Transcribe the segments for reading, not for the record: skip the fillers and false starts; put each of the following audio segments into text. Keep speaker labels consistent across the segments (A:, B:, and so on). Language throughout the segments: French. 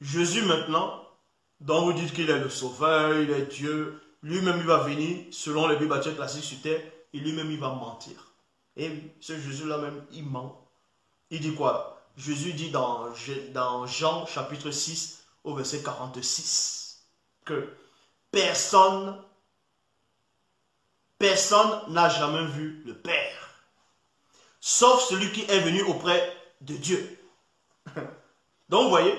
A: Jésus maintenant, dont vous dites qu'il est le sauveur, il est Dieu, lui-même il va venir, selon les Bibles classiques sur terre, et lui-même il va mentir. Et ce Jésus-là même, il ment. Il dit quoi? Jésus dit dans Jean chapitre 6 au verset 46 que personne n'a jamais vu le Père, sauf celui qui est venu auprès de Dieu. Donc vous voyez,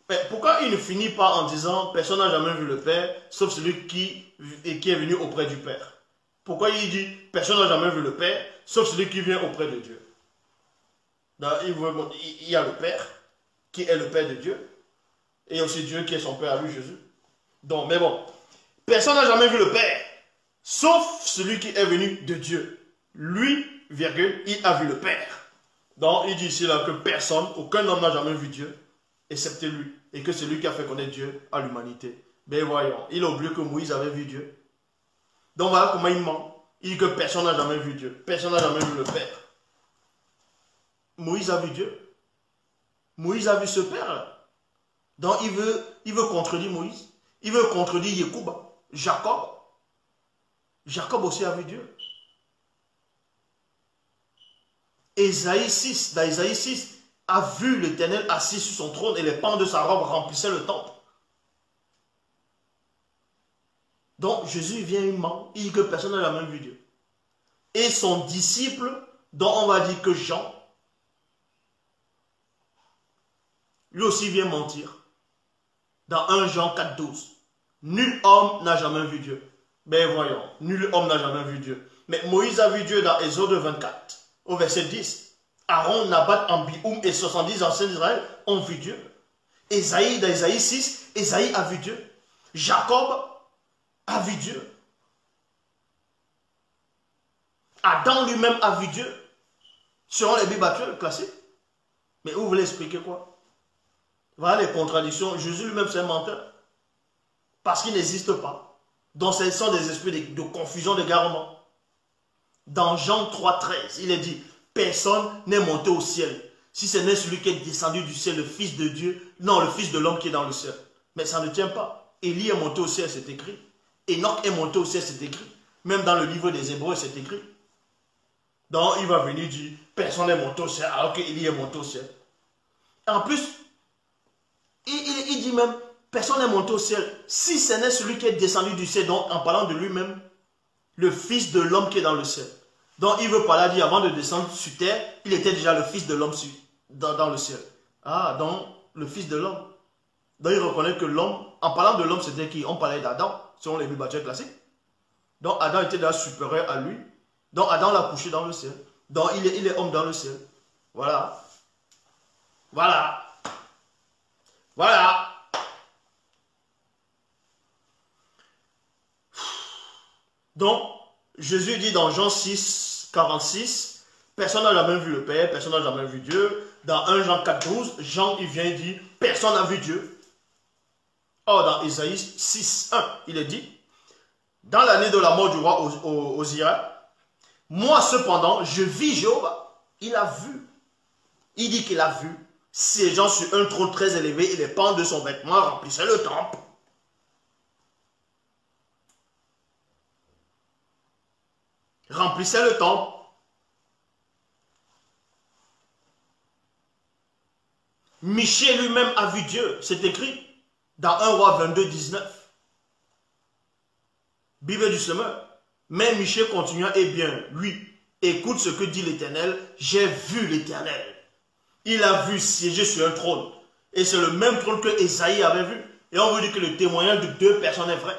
A: mais pourquoi il ne finit pas en disant personne n'a jamais vu le Père, sauf celui qui est venu auprès du Père? Pourquoi il dit personne n'a jamais vu le Père, sauf celui qui vient auprès de Dieu? Il y a le Père, qui est le Père de Dieu, et aussi Dieu qui est son Père à lui, Jésus. Donc, mais bon, personne n'a jamais vu le Père, sauf celui qui est venu de Dieu. Lui, virgule, il a vu le Père. Donc, il dit ici là que personne, aucun homme n'a jamais vu Dieu, excepté lui, et que c'est lui qui a fait connaître Dieu à l'humanité. Mais voyons, il a oublié que Moïse avait vu Dieu. Donc voilà comment il ment. Il dit que personne n'a jamais vu Dieu, personne n'a jamais vu le Père. Moïse a vu Dieu. Moïse a vu ce Père. Donc il veut contredire Moïse. Il veut contredire Yekouba, Jacob. Jacob aussi a vu Dieu. Ésaïe 6, dans Ésaïe 6, a vu l'Éternel assis sur son trône et les pans de sa robe remplissaient le temple. Donc Jésus vient, il ment, il dit que personne n'a jamais vu Dieu. Et son disciple, dont on va dire que Jean, lui aussi vient mentir. Dans 1 Jean 4,12. Nul homme n'a jamais vu Dieu. Ben voyons, nul homme n'a jamais vu Dieu. Mais Moïse a vu Dieu dans Exode 24, au verset 10. Aaron, Nabat, Ambioum et 70 anciens d'Israël ont vu Dieu. Ésaïe, dans Ésaïe 6, Ésaïe a vu Dieu. Jacob a vu Dieu. Adam lui-même a vu Dieu. Selon les Bibles actuelles classiques. Mais vous voulez expliquer quoi? Voilà les contradictions. Jésus lui-même c'est un menteur. Parce qu'il n'existe pas. Donc ce sont des esprits de confusion, d'égarement. Dans Jean 3,13, il est dit, personne n'est monté au ciel. Si ce n'est celui qui est descendu du ciel, le Fils de Dieu, non, le Fils de l'homme qui est dans le ciel. Mais ça ne tient pas. Élie est monté au ciel, c'est écrit. Enoch est monté au ciel, c'est écrit. Même dans le livre des Hébreux, c'est écrit. Donc il va venir dire, personne n'est monté au ciel, alors qu'Élie est monté au ciel. En plus, il dit même, personne n'est monté au ciel. Si ce n'est celui qui est descendu du ciel, donc en parlant de lui-même, le Fils de l'homme qui est dans le ciel. Donc il veut par là dire, avant de descendre sur terre, il était déjà le Fils de l'homme dans le ciel. Ah, donc le Fils de l'homme. Donc il reconnaît que l'homme, en parlant de l'homme, c'était qui? On parlait d'Adam, selon les Bibles classiques. Donc Adam était déjà supérieur à lui. Donc Adam l'a couché dans le ciel. Donc il est homme dans le ciel. Voilà. Voilà. Voilà. Donc, Jésus dit dans Jean 6, 46, personne n'a jamais vu le Père, personne n'a jamais vu Dieu. Dans 1 Jean 4, 12, Jean il vient et dit, personne n'a vu Dieu. Or, dans Ésaïe 6, 1, il est dit, dans l'année de la mort du roi Osira, moi cependant, je vis Jéhovah. Il a vu. Il dit qu'il a vu. Siégeant sur un trône très élevé et les pans de son vêtement remplissaient le temple. Remplissait le temple. Michée lui-même a vu Dieu. C'est écrit dans 1 Roi 22, 19. Bible du semeur. Mais Michée continua, eh bien, lui, écoute ce que dit l'Éternel. J'ai vu l'Éternel. Il a vu siéger sur un trône. Et c'est le même trône que Ésaïe avait vu. Et on veut dire que le témoignage de deux personnes est vrai.